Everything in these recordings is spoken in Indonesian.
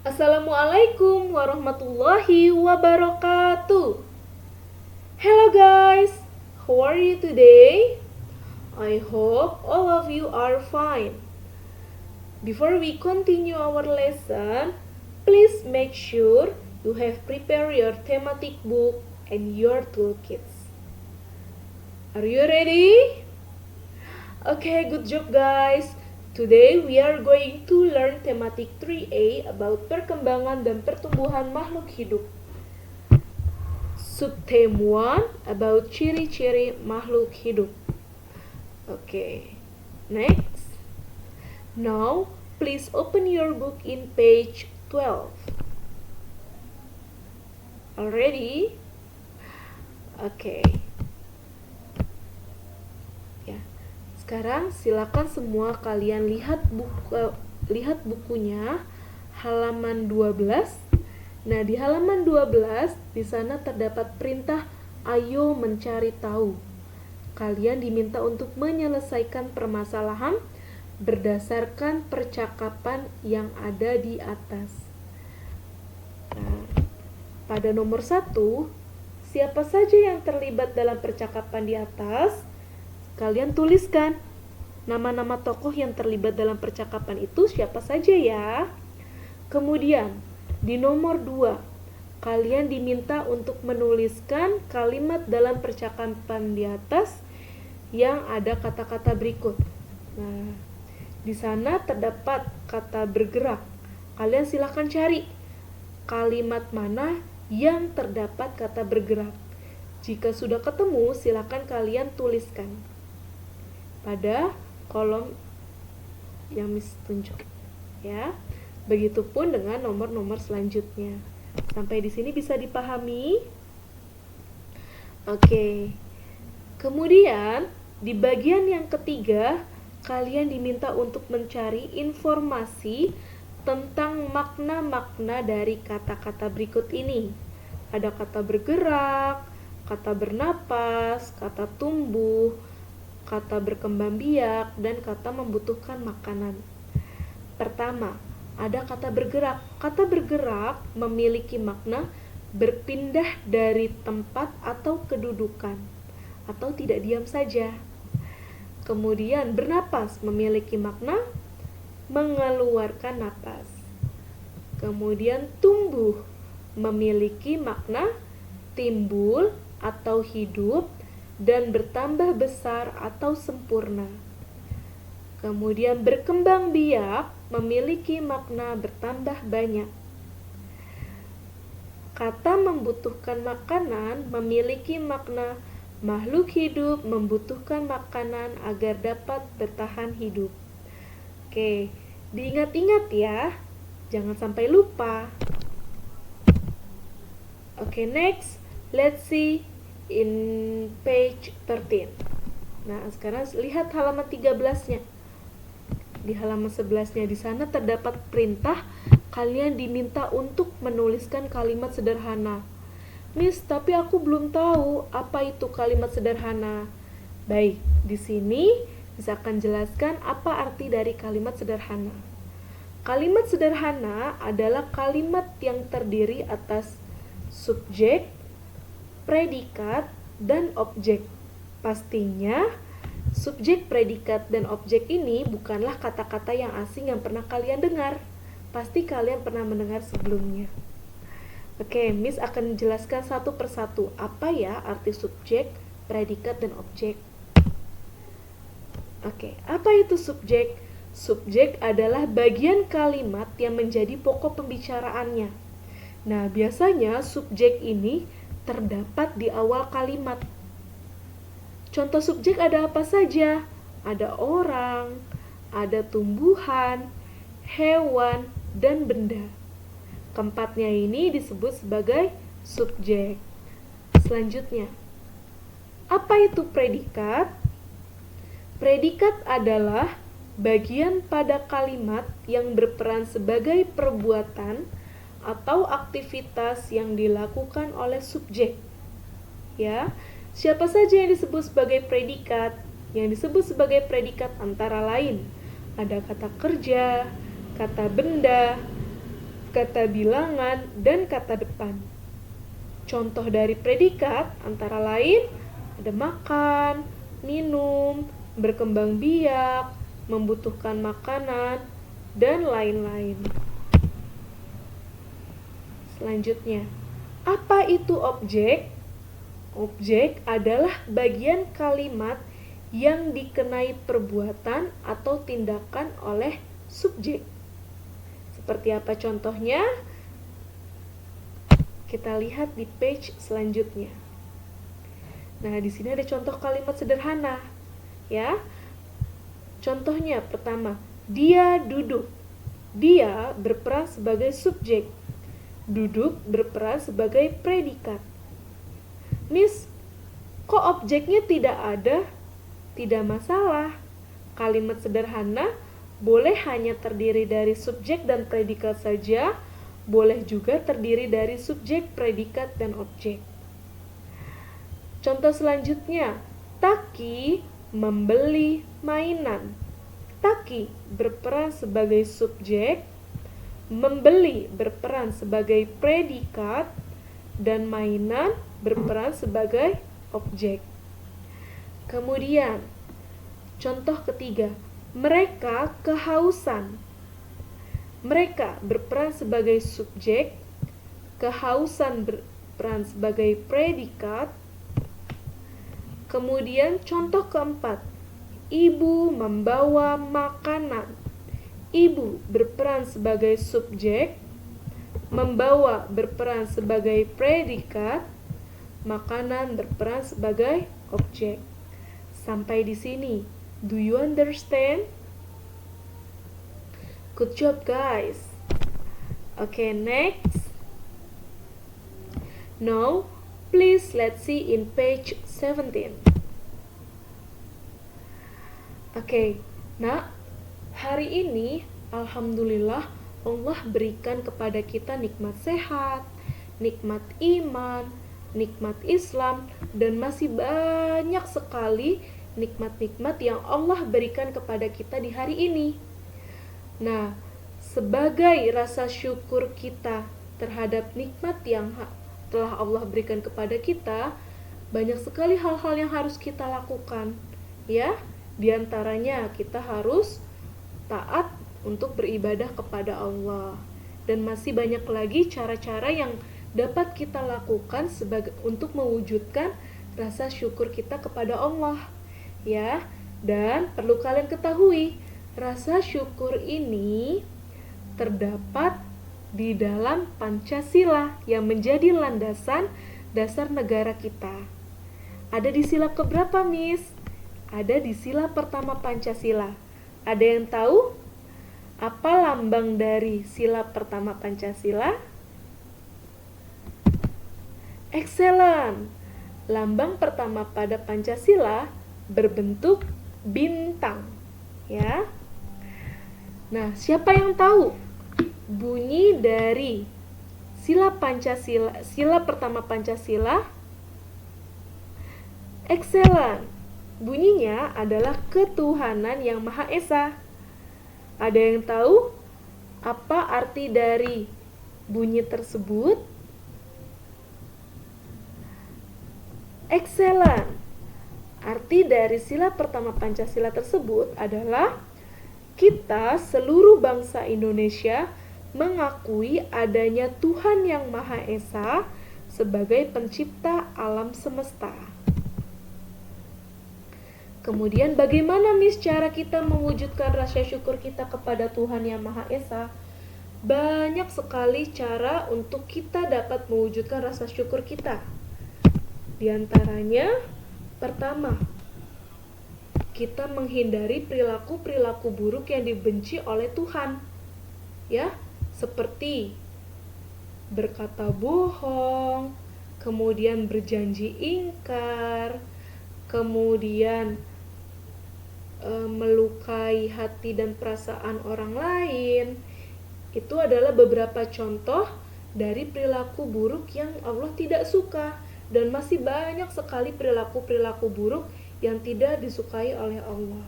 Assalamualaikum warahmatullahi wabarakatuh. Hello guys, how are you today? I hope all of you are fine. Before we continue our lesson, please make sure you have prepared your thematic book and your toolkits. Are you ready? Okay, good job guys. Today we are going to learn thematic 3A about perkembangan dan pertumbuhan makhluk hidup. Subtheme 1 about ciri-ciri makhluk hidup. Okay, next. Now, please open your book in page 12. Already? Okay. Ya. Sekarang silakan semua kalian lihat bukunya halaman 12. Nah, di halaman 12 di sana terdapat perintah ayo mencari tahu. Kalian diminta untuk menyelesaikan permasalahan berdasarkan percakapan yang ada di atas. Nah, pada nomor 1, siapa saja yang terlibat dalam percakapan di atas? Kalian tuliskan nama-nama tokoh yang terlibat dalam percakapan itu siapa saja ya. Kemudian di nomor 2, kalian diminta untuk menuliskan kalimat dalam percakapan di atas yang ada kata-kata berikut. Nah, di sana terdapat kata bergerak. Kalian silakan cari kalimat mana yang terdapat kata bergerak. Jika sudah ketemu, silakan kalian tuliskan pada kolom yang Miss tunjuk ya. Begitupun dengan nomor-nomor selanjutnya. Sampai di sini bisa dipahami? Oke. Kemudian di bagian yang ketiga, kalian diminta untuk mencari informasi tentang makna-makna dari kata-kata berikut ini. Ada kata bergerak, kata bernapas, kata tumbuh, kata berkembang biak, dan kata membutuhkan makanan. Pertama, ada kata bergerak. Kata bergerak memiliki makna berpindah dari tempat atau kedudukan, atau tidak diam saja. Kemudian bernapas memiliki makna mengeluarkan napas. Kemudian tumbuh memiliki makna timbul atau hidup dan bertambah besar atau sempurna. Kemudian berkembang biak memiliki makna bertambah banyak. Kata membutuhkan makanan memiliki makna makhluk hidup membutuhkan makanan agar dapat bertahan hidup. Oke, diingat-ingat ya, jangan sampai lupa. Oke, next, let's see in page 13. Nah, sekarang lihat halaman 13-nya. Di halaman 11-nya di sana terdapat perintah kalian diminta untuk menuliskan kalimat sederhana. Miss, tapi aku belum tahu apa itu kalimat sederhana. Baik, di sini saya akan jelaskan apa arti dari kalimat sederhana. Kalimat sederhana adalah kalimat yang terdiri atas subjek, predikat, dan objek. Pastinya, subjek, predikat, dan objek ini bukanlah kata-kata yang asing yang pernah kalian dengar. Pasti kalian pernah mendengar sebelumnya. Oke, Miss akan jelaskan satu persatu apa ya arti subjek, predikat, dan objek. Oke, apa itu subjek? Subjek adalah bagian kalimat yang menjadi pokok pembicaraannya. Nah, biasanya subjek ini terdapat di awal kalimat. Contoh subjek ada apa saja? Ada orang, ada tumbuhan, hewan, dan benda. Keempatnya ini disebut sebagai subjek. Selanjutnya, apa itu predikat? Predikat adalah bagian pada kalimat yang berperan sebagai perbuatan atau aktivitas yang dilakukan oleh subjek. Ya, siapa saja yang disebut sebagai predikat? Yang disebut sebagai predikat antara lain ada kata kerja, kata benda, kata bilangan, dan kata depan. Contoh dari predikat antara lain ada makan, minum, berkembang biak, membutuhkan makanan, dan lain-lain. Selanjutnya, apa itu objek? Objek adalah bagian kalimat yang dikenai perbuatan atau tindakan oleh subjek. Seperti apa contohnya? Kita lihat di page selanjutnya. Nah, di sini ada contoh kalimat sederhana, ya. Contohnya pertama, dia duduk. Dia berperan sebagai subjek. Duduk berperan sebagai predikat. Miss, kok objeknya tidak ada? Tidak masalah. Kalimat sederhana boleh hanya terdiri dari subjek dan predikat saja, boleh juga terdiri dari subjek, predikat, dan objek. Contoh selanjutnya, Taki membeli mainan. Taki berperan sebagai subjek, membeli berperan sebagai predikat, dan mainan berperan sebagai objek. Kemudian, contoh ketiga, mereka kehausan. Mereka berperan sebagai subjek, kehausan berperan sebagai predikat. Kemudian contoh keempat, ibu membawa makanan. Ibu berperan sebagai subjek, membawa berperan sebagai predikat, makanan berperan sebagai objek. Sampai di sini, do you understand? Good job, guys. Okay, next. Now, please let's see in page 17. Okay, nah, hari ini alhamdulillah Allah berikan kepada kita nikmat sehat, nikmat iman, nikmat Islam, dan masih banyak sekali nikmat-nikmat yang Allah berikan kepada kita di hari ini. Nah, sebagai rasa syukur kita terhadap nikmat yang telah Allah berikan kepada kita, banyak sekali hal-hal yang harus kita lakukan. Ya, di antaranya kita harus taat untuk beribadah kepada Allah. Dan masih banyak lagi cara-cara yang dapat kita lakukan untuk mewujudkan rasa syukur kita kepada Allah. Ya, dan perlu kalian ketahui, rasa syukur ini terdapat di dalam Pancasila yang menjadi landasan dasar negara kita. Ada di sila keberapa, Miss? Ada di sila pertama Pancasila. Ada yang tahu apa lambang dari sila pertama Pancasila? Excellent. Lambang pertama pada Pancasila berbentuk bintang, ya. Nah, siapa yang tahu bunyi dari sila pertama Pancasila? Excellent. Bunyinya adalah ketuhanan yang Maha Esa. Ada yang tahu apa arti dari bunyi tersebut? Excellent. Arti dari sila pertama Pancasila tersebut adalah kita seluruh bangsa Indonesia mengakui adanya Tuhan yang Maha Esa sebagai pencipta alam semesta. Kemudian bagaimana, Miss, cara kita mewujudkan rasa syukur kita kepada Tuhan yang Maha Esa? Banyak sekali cara untuk kita dapat mewujudkan rasa syukur kita. Di antaranya, pertama, kita menghindari perilaku-perilaku buruk yang dibenci oleh Tuhan. Ya, seperti berkata bohong, kemudian berjanji ingkar, kemudian melukai hati dan perasaan orang lain. Itu adalah beberapa contoh dari perilaku buruk yang Allah tidak suka. Dan masih banyak sekali perilaku-perilaku buruk yang tidak disukai oleh Allah.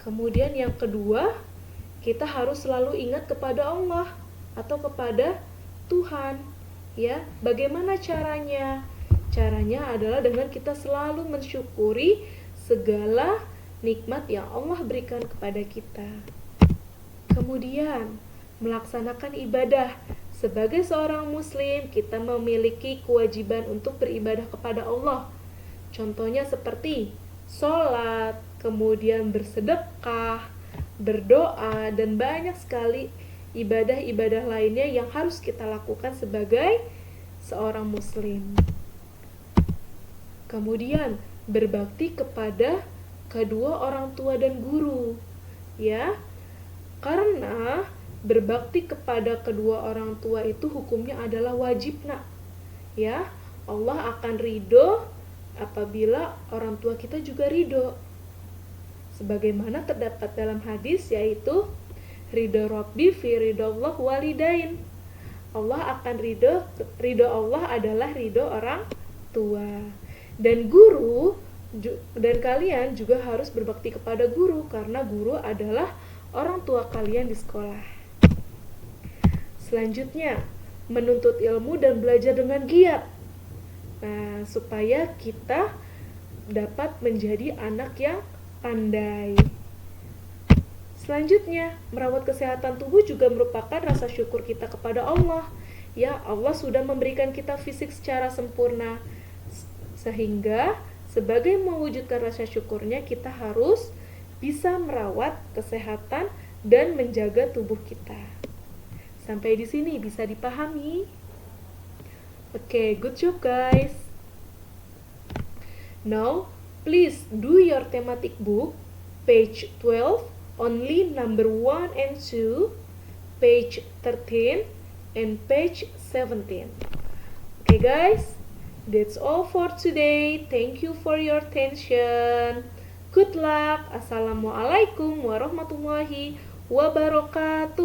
Kemudian yang kedua, kita harus selalu ingat kepada Allah. atau kepada Tuhan. Ya, bagaimana caranya? Caranya adalah dengan kita selalu mensyukuri segala nikmat yang Allah berikan kepada kita. Kemudian, melaksanakan ibadah. Sebagai seorang muslim, kita memiliki kewajiban untuk beribadah kepada Allah. Contohnya seperti sholat, kemudian bersedekah, berdoa, dan banyak sekali ibadah-ibadah lainnya yang harus kita lakukan sebagai seorang muslim. Kemudian berbakti kepada kedua orang tua dan guru, ya, karena berbakti kepada kedua orang tua itu hukumnya adalah wajib, nak, ya. Allah akan ridho apabila orang tua kita juga ridho, sebagaimana terdapat dalam hadis, yaitu ridho Rabbi fi ridho Allah walidain. Allah akan ridho Allah adalah ridho orang tua. Dan guru, dan kalian juga harus berbakti kepada guru, karena guru adalah orang tua kalian di sekolah. Selanjutnya, menuntut ilmu dan belajar dengan giat. Nah, supaya kita dapat menjadi anak yang pandai. Selanjutnya, merawat kesehatan tubuh juga merupakan rasa syukur kita kepada Allah. Ya, Allah sudah memberikan kita fisik secara sempurna, sehingga sebagai mewujudkan rasa syukurnya, kita harus bisa merawat kesehatan dan menjaga tubuh kita. Sampai di sini bisa dipahami? Oke, good job guys. Now, please do your thematic book, page 12, only number 1 and 2, page 13, and page 17. Okay guys, that's all for today. Thank you for your attention. Good luck. Assalamualaikum warahmatullahi wabarakatuh.